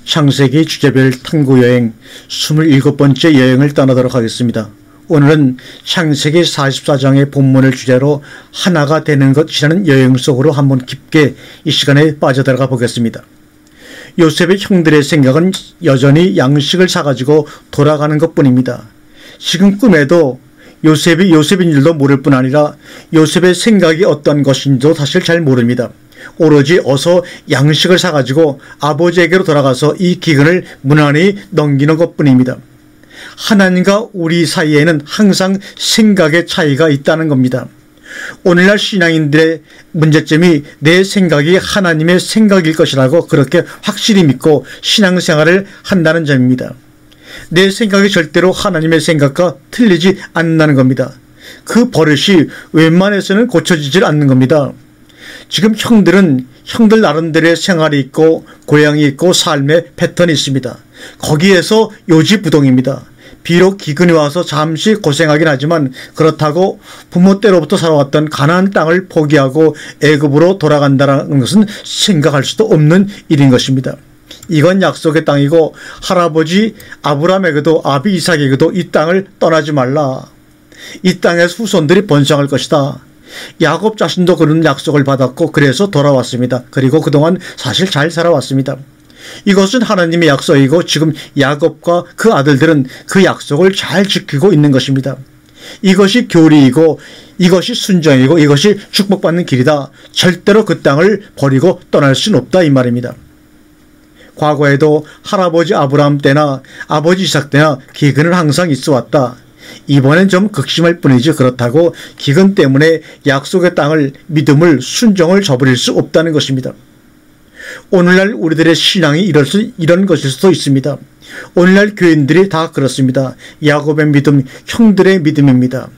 창세기 주제별 탐구여행 27번째 여행을 떠나도록 하겠습니다. 오늘은 창세기 44장의 본문을 주제로 하나가 되는 것이라는 여행 속으로 한번 깊게 이 시간에 빠져들어가 보겠습니다. 요셉의 형들의 생각은 여전히 양식을 사가지고 돌아가는 것뿐입니다. 지금 꿈에도 요셉인 줄도 모를 뿐 아니라 요셉의 생각이 어떤 것인지도 사실 잘 모릅니다. 오로지 어서 양식을 사가지고 아버지에게로 돌아가서 이 기근을 무난히 넘기는 것뿐입니다. 하나님과 우리 사이에는 항상 생각의 차이가 있다는 겁니다. 오늘날 신앙인들의 문제점이 내 생각이 하나님의 생각일 것이라고 그렇게 확실히 믿고 신앙생활을 한다는 점입니다. 내 생각이 절대로 하나님의 생각과 틀리지 않는다는 겁니다. 그 버릇이 웬만해서는 고쳐지질 않는 겁니다. 지금 형들 나름대로의 생활이 있고 고향이 있고 삶의 패턴이 있습니다. 거기에서 요지부동입니다. 비록 기근이 와서 잠시 고생하긴 하지만 그렇다고 부모 때로부터 살아왔던 가나안 땅을 포기하고 애굽으로 돌아간다는 것은 생각할 수도 없는 일인 것입니다. 이건 약속의 땅이고 할아버지 아브라함에게도 아비 이삭에게도 이 땅을 떠나지 말라. 이 땅에서 후손들이 번성할 것이다. 야곱 자신도 그런 약속을 받았고 그래서 돌아왔습니다. 그리고 그동안 사실 잘 살아왔습니다. 이것은 하나님의 약속이고 지금 야곱과 그 아들들은 그 약속을 잘 지키고 있는 것입니다. 이것이 교리이고 이것이 순정이고 이것이 축복받는 길이다. 절대로 그 땅을 버리고 떠날 수는 없다 이 말입니다. 과거에도 할아버지 아브라함 때나 아버지 이삭 때나 기근은 항상 있어 왔다. 이번엔 좀 극심할 뿐이지 그렇다고 기근 때문에 약속의 땅을 믿음을 순정을 저버릴 수 없다는 것입니다. 오늘날 우리들의 신앙이 이런 것일 수도 있습니다. 오늘날 교인들이 다 그렇습니다. 야곱의 믿음, 형들의 믿음입니다.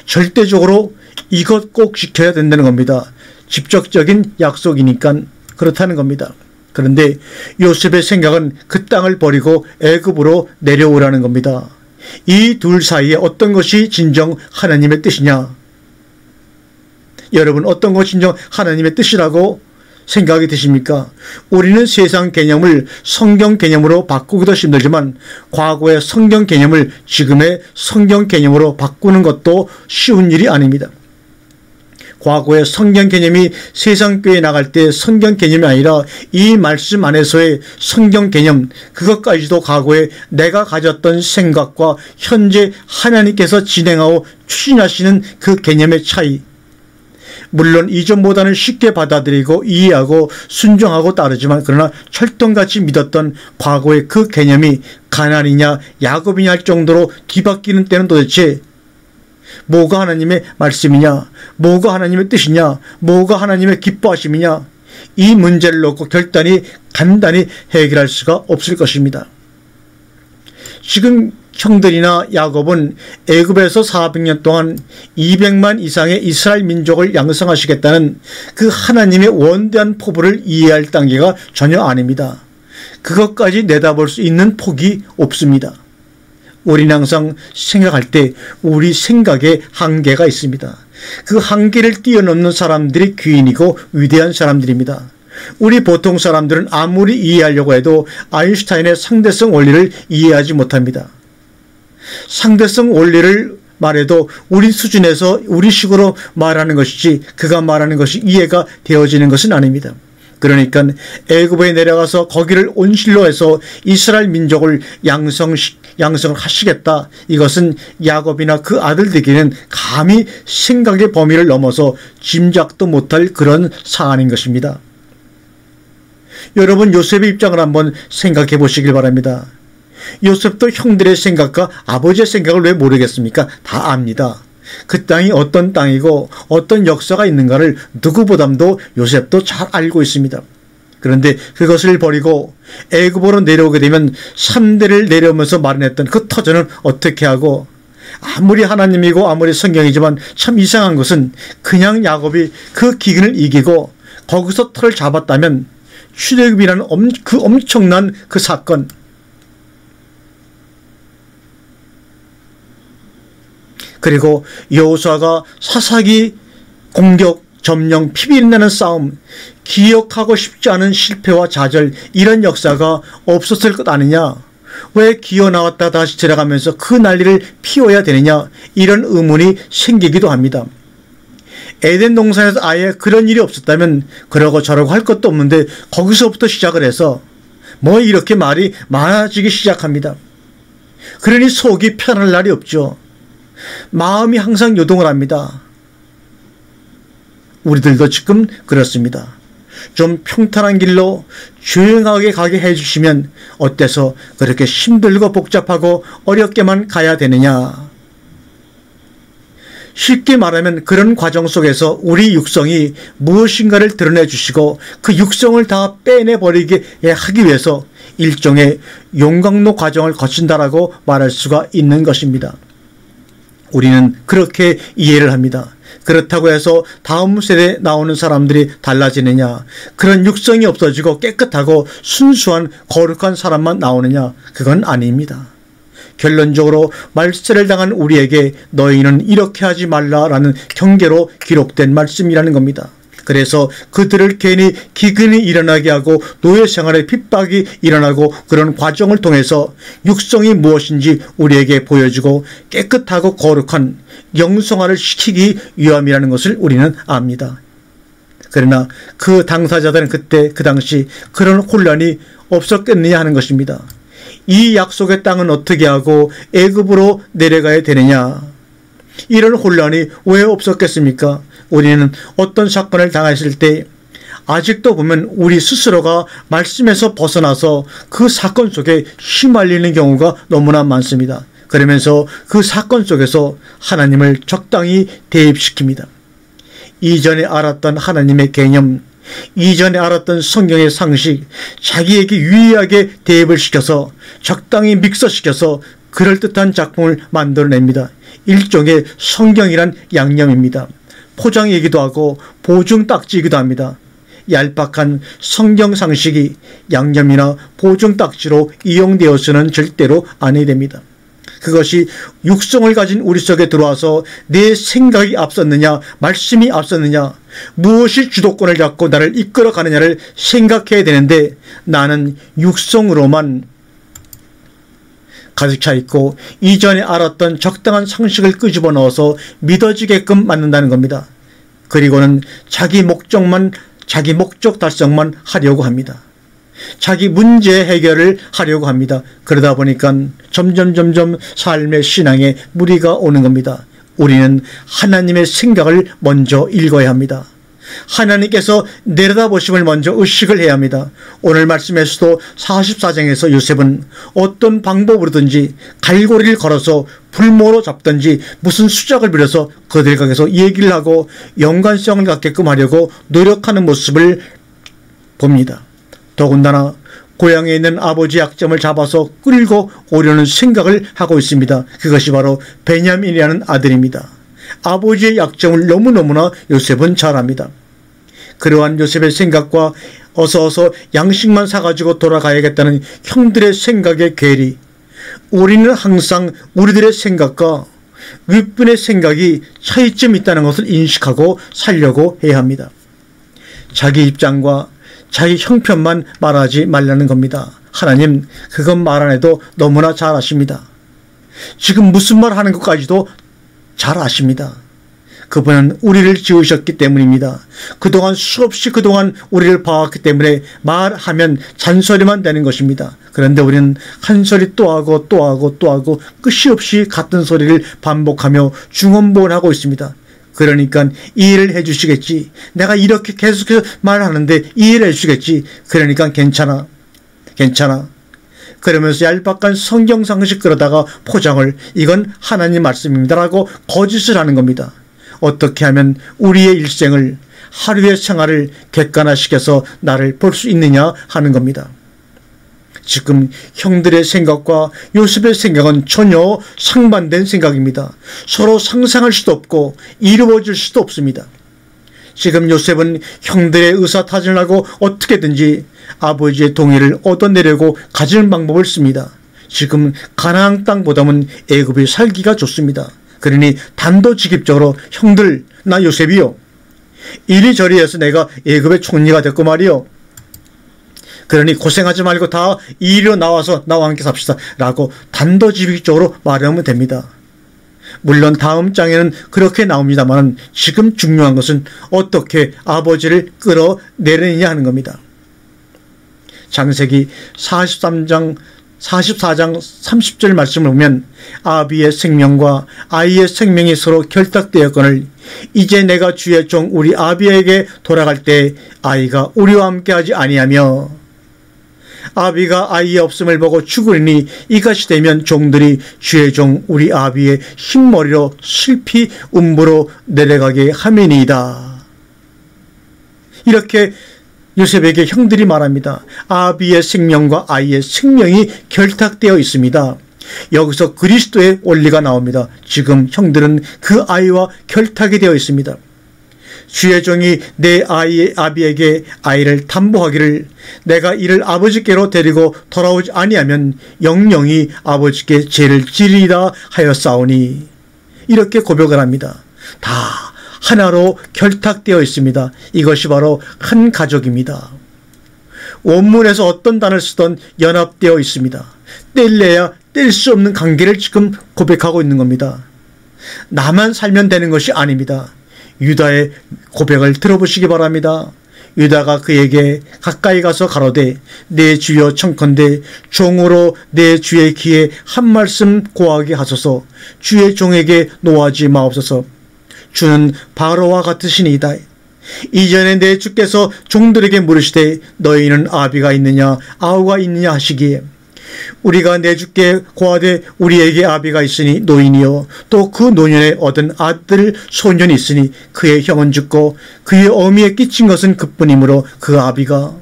절대적으로 이것 꼭 지켜야 된다는 겁니다. 직접적인 약속이니까 그렇다는 겁니다. 그런데 요셉의 생각은 그 땅을 버리고 애굽으로 내려오라는 겁니다. 이 둘 사이에 어떤 것이 진정 하나님의 뜻이냐? 여러분 어떤 것이 진정 하나님의 뜻이라고 생각이 드십니까? 우리는 세상 개념을 성경 개념으로 바꾸기도 힘들지만 과거의 성경 개념을 지금의 성경 개념으로 바꾸는 것도 쉬운 일이 아닙니다. 과거의 성경 개념이 세상 교회에 나갈 때 성경 개념이 아니라 이 말씀 안에서의 성경 개념, 그것까지도 과거에 내가 가졌던 생각과 현재 하나님께서 진행하고 추진하시는 그 개념의 차이, 물론 이전보다는 쉽게 받아들이고 이해하고 순종하고 따르지만 그러나 철통같이 믿었던 과거의 그 개념이 가나안이냐 야곱이냐 할 정도로 뒤바뀌는 때는 도대체 뭐가 하나님의 말씀이냐, 뭐가 하나님의 뜻이냐, 뭐가 하나님의 기뻐하심이냐, 이 문제를 놓고 간단히 해결할 수가 없을 것입니다. 지금 형들이나 야곱은 애굽에서 400년 동안 200만 이상의 이스라엘 민족을 양성하시겠다는 그 하나님의 원대한 포부를 이해할 단계가 전혀 아닙니다. 그것까지 내다볼 수 있는 폭이 없습니다. 우리는 항상 생각할 때 우리 생각에 한계가 있습니다. 그 한계를 뛰어넘는 사람들이 귀인이고 위대한 사람들입니다. 우리 보통 사람들은 아무리 이해하려고 해도 아인슈타인의 상대성 원리를 이해하지 못합니다. 상대성 원리를 말해도 우리 수준에서 우리식으로 말하는 것이지 그가 말하는 것이 이해가 되어지는 것은 아닙니다. 그러니까 애굽에 내려가서 거기를 온실로 해서 이스라엘 민족을 양성을 하시겠다. 이것은 야곱이나 그 아들들에게는 감히 생각의 범위를 넘어서 짐작도 못할 그런 사안인 것입니다. 여러분 요셉의 입장을 한번 생각해 보시길 바랍니다. 요셉도 형들의 생각과 아버지의 생각을 왜 모르겠습니까? 다 압니다. 그 땅이 어떤 땅이고 어떤 역사가 있는가를 누구보다도 요셉도 잘 알고 있습니다. 그런데 그것을 버리고 애굽으로 내려오게 되면 3대를 내려오면서 마련했던 그 터전은 어떻게 하고, 아무리 하나님이고 아무리 성경이지만 참 이상한 것은 그냥 야곱이 그 기근을 이기고 거기서 터를 잡았다면 출애굽이라는 그 엄청난 그 사건, 그리고 여호수아가 사사기 공격 점령 피비린내는 싸움, 기억하고 싶지 않은 실패와 좌절, 이런 역사가 없었을 것 아니냐? 왜 기어 나왔다 다시 들어가면서 그 난리를 피워야 되느냐? 이런 의문이 생기기도 합니다. 에덴 동산에서 아예 그런 일이 없었다면 그러고 저러고 할 것도 없는데 거기서부터 시작을 해서 뭐 이렇게 말이 많아지기 시작합니다. 그러니 속이 편할 날이 없죠. 마음이 항상 요동을 합니다. 우리들도 지금 그렇습니다. 좀 평탄한 길로 조용하게 가게 해주시면 어때서 그렇게 힘들고 복잡하고 어렵게만 가야 되느냐. 쉽게 말하면 그런 과정 속에서 우리 육성이 무엇인가를 드러내 주시고 그 육성을 다 빼내버리게 하기 위해서 일종의 용광로 과정을 거친다라고 말할 수가 있는 것입니다. 우리는 그렇게 이해를 합니다. 그렇다고 해서 다음 세대에 나오는 사람들이 달라지느냐, 그런 육성이 없어지고 깨끗하고 순수한 거룩한 사람만 나오느냐, 그건 아닙니다. 결론적으로 말세를 당한 우리에게 너희는 이렇게 하지 말라라는 경계로 기록된 말씀이라는 겁니다. 그래서 그들을 괜히 기근이 일어나게 하고 노예 생활의 핍박이 일어나고 그런 과정을 통해서 육성이 무엇인지 우리에게 보여주고 깨끗하고 거룩한 영성화를 시키기 위함이라는 것을 우리는 압니다. 그러나 그 당사자들은 그때 그 당시 그런 혼란이 없었겠느냐 하는 것입니다. 이 약속의 땅은 어떻게 하고 애굽으로 내려가야 되느냐, 이런 혼란이 왜 없었겠습니까? 우리는 어떤 사건을 당했을 때 아직도 보면 우리 스스로가 말씀에서 벗어나서 그 사건 속에 휘말리는 경우가 너무나 많습니다. 그러면서 그 사건 속에서 하나님을 적당히 대입시킵니다. 이전에 알았던 하나님의 개념, 이전에 알았던 성경의 상식, 자기에게 유의하게 대입을 시켜서 적당히 믹서시켜서 그럴듯한 작품을 만들어냅니다. 일종의 성경이란 양념입니다. 포장이기도 하고 보증 딱지이기도 합니다. 얄팍한 성경 상식이 양념이나 보증 딱지로 이용되어서는 절대로 아니 됩니다. 그것이 육성을 가진 우리 속에 들어와서 내 생각이 앞섰느냐, 말씀이 앞섰느냐, 무엇이 주도권을 잡고 나를 이끌어 가느냐를 생각해야 되는데 나는 육성으로만 가득 차 있고 이전에 알았던 적당한 상식을 끄집어 넣어서 믿어지게끔 만든다는 겁니다. 그리고는 자기 목적 달성만 하려고 합니다. 자기 문제 해결을 하려고 합니다. 그러다 보니까 점점 삶의 신앙에 무리가 오는 겁니다. 우리는 하나님의 생각을 먼저 읽어야 합니다. 하나님께서 내려다보심을 먼저 의식을 해야 합니다. 오늘 말씀에서도 44장에서 요셉은 어떤 방법으로든지 갈고리를 걸어서 불모로 잡든지 무슨 수작을 부려서 그들에게서 얘기를 하고 연관성을 갖게끔 하려고 노력하는 모습을 봅니다. 더군다나 고향에 있는 아버지의 약점을 잡아서 끌고 오려는 생각을 하고 있습니다. 그것이 바로 베냐민이라는 아들입니다. 아버지의 약점을 너무너무나 요셉은 잘 압니다. 그러한 요셉의 생각과 어서 양식만 사가지고 돌아가야겠다는 형들의 생각의 괴리, 우리는 항상 우리들의 생각과 윗분의 생각이 차이점이 있다는 것을 인식하고 살려고 해야 합니다. 자기 입장과 자기 형편만 말하지 말라는 겁니다. 하나님 그건 말 안 해도 너무나 잘 아십니다. 지금 무슨 말 하는 것까지도 잘 아십니다. 그분은 우리를 지으셨기 때문입니다. 그동안 수없이 우리를 봐왔기 때문에 말하면 잔소리만 되는 것입니다. 그런데 우리는 한 소리 또 하고 끝이 없이 같은 소리를 반복하며 중언부언하고 있습니다. 그러니까 이해를 해주시겠지. 내가 이렇게 계속해서 말하는데 이해를 해주시겠지. 그러니까 괜찮아. 그러면서 얄팍한 성경 상식 그러다가 포장을 이건 하나님 말씀입니다라고 거짓을 하는 겁니다. 어떻게 하면 우리의 일생을, 하루의 생활을 객관화시켜서 나를 볼 수 있느냐 하는 겁니다. 지금 형들의 생각과 요셉의 생각은 전혀 상반된 생각입니다. 서로 상상할 수도 없고 이루어질 수도 없습니다. 지금 요셉은 형들의 의사타진을 하고 어떻게든지 아버지의 동의를 얻어내려고 가진 방법을 씁니다. 지금 가나안 땅보다는 애굽이 살기가 좋습니다. 그러니 단도직입적으로 형들, 나 요셉이요, 이리저리 해서 내가 애굽의 총리가 됐고 말이요. 그러니 고생하지 말고 다 이리로 나와서 나와 함께 삽시다 라고 단도직입적으로 말하면 됩니다. 물론 다음 장에는 그렇게 나옵니다만 지금 중요한 것은 어떻게 아버지를 끌어내리느냐 하는 겁니다. 창세기 44장 30절 말씀을 보면 아비의 생명과 아이의 생명이 서로 결탁되었거늘 이제 내가 주의 종 우리 아비에게 돌아갈 때 아이가 우리와 함께하지 아니하며 아비가 아이의 없음을 보고 죽으리니 이같이 되면 종들이 주의 종 우리 아비의 흰머리로 슬피 음부로 내려가게 하매니이다. 이렇게 요셉에게 형들이 말합니다. 아비의 생명과 아이의 생명이 결탁되어 있습니다. 여기서 그리스도의 원리가 나옵니다. 지금 형들은 그 아이와 결탁이 되어 있습니다. 주의 종이 내 아비에게 아이를 담보하기를 내가 이를 아버지께로 데리고 돌아오지 아니하면 영영이 아버지께 죄를 지리이다 하였사오니 이렇게 고백을 합니다. 다 하나로 결탁되어 있습니다. 이것이 바로 한 가족입니다. 원문에서 어떤 단어를 쓰던 연합되어 있습니다. 뗄래야 뗄 수 없는 관계를 지금 고백하고 있는 겁니다. 나만 살면 되는 것이 아닙니다. 유다의 고백을 들어보시기 바랍니다. 유다가 그에게 가까이 가서 가로되 내 주여 청컨대 종으로 내 주의 귀에 한 말씀 고하게 하소서. 주의 종에게 노하지 마옵소서. 주는 바로와 같으시니이다. 이전에 내 주께서 종들에게 물으시되 너희는 아비가 있느냐 아우가 있느냐 하시기에 우리가 내 주께 고하되 우리에게 아비가 있으니 노인이요 또 그 노년에 얻은 아들 소년이 있으니 그의 형은 죽고 그의 어미에 끼친 것은 그뿐이므로 그 아비가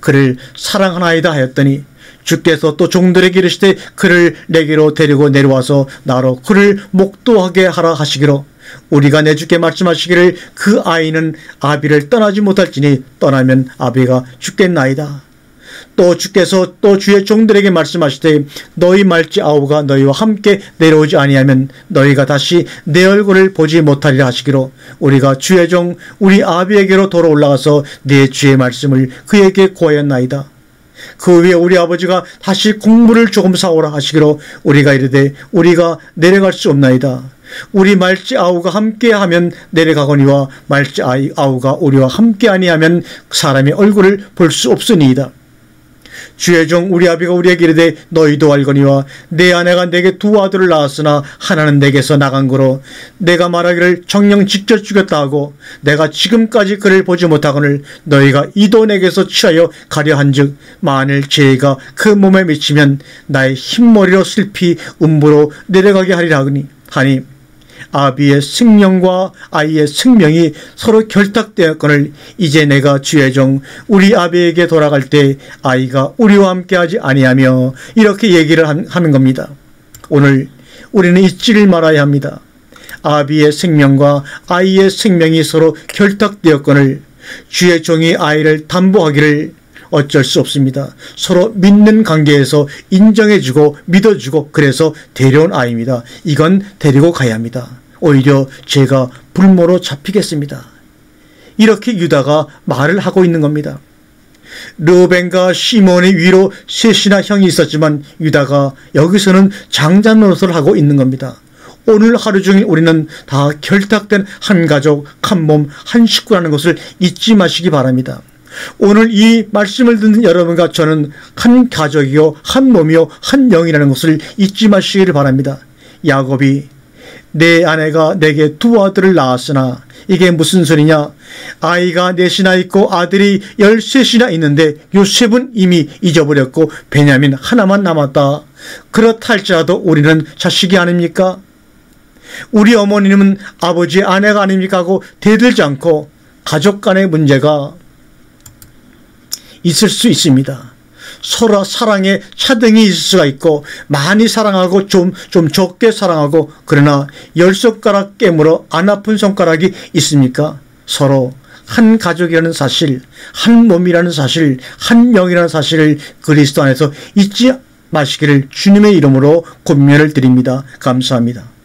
그를 사랑하나이다 하였더니 주께서 또 종들에게 이르시되 그를 내게로 데리고 내려와서 나로 그를 목도하게 하라 하시기로 우리가 내 주께 말씀하시기를 그 아이는 아비를 떠나지 못할지니 떠나면 아비가 죽겠나이다. 또 주께서 또 주의 종들에게 말씀하시되 너희 말지 아우가 너희와 함께 내려오지 아니하면 너희가 다시 내 얼굴을 보지 못하리라 하시기로 우리가 주의 종 우리 아비에게로 돌아 올라가서 내 주의 말씀을 그에게 고하였나이다. 그 위에 우리 아버지가 다시 곡물을 조금 사오라 하시기로 우리가 이르되 우리가 내려갈 수 없나이다. 우리 말지 아우가 함께하면 내려가거니와 말지 아우가 우리와 함께 아니하면 사람의 얼굴을 볼 수 없으니이다. 주의 종 우리 아비가 우리에게 이르되 너희도 알거니와 내 아내가 내게 두 아들을 낳았으나 하나는 내게서 나간 거로 내가 말하기를 정녕 직접 죽였다 하고 내가 지금까지 그를 보지 못하거늘 너희가 이도 내게서 취하여 가려 한즉 만일 죄가 그 몸에 미치면 나의 흰머리로 슬피 음부로 내려가게 하리라 하니 아비의 생명과 아이의 생명이 서로 결탁되었거늘 이제 내가 주의 종 우리 아비에게 돌아갈 때 아이가 우리와 함께하지 아니하며 이렇게 얘기를 하는 겁니다. 오늘 우리는 잊지를 말아야 합니다. 아비의 생명과 아이의 생명이 서로 결탁되었거늘 주의 종이 아이를 담보하기를 어쩔 수 없습니다. 서로 믿는 관계에서 인정해주고 믿어주고 그래서 데려온 아이입니다. 이건 데리고 가야 합니다. 오히려 제가 불모로 잡히겠습니다. 이렇게 유다가 말을 하고 있는 겁니다. 르벤과 시몬의 위로 셋이나 형이 있었지만 유다가 여기서는 장자 노릇을 하고 있는 겁니다. 오늘 하루 종일 우리는 다 결탁된 한 가족, 한 몸, 한 식구라는 것을 잊지 마시기 바랍니다. 오늘 이 말씀을 듣는 여러분과 저는 한 가족이요 한 몸이요 한 영이라는 것을 잊지 마시기를 바랍니다. 야곱이 내 아내가 내게 두 아들을 낳았으나 이게 무슨 소리냐? 아이가 넷이나 있고 아들이 13이나 있는데 요셉은 이미 잊어버렸고 베냐민 하나만 남았다. 그렇다 할지라도 우리는 자식이 아닙니까? 우리 어머니는 아버지의 아내가 아닙니까 하고 대들지 않고 가족 간의 문제가 있을 수 있습니다. 서로 사랑에 차등이 있을 수가 있고 많이 사랑하고 좀 적게 사랑하고 그러나 10손가락 깨물어 안 아픈 손가락이 있습니까? 서로 한 가족이라는 사실, 한 몸이라는 사실, 한 영이라는 사실을 그리스도 안에서 잊지 마시기를 주님의 이름으로 권면을 드립니다. 감사합니다.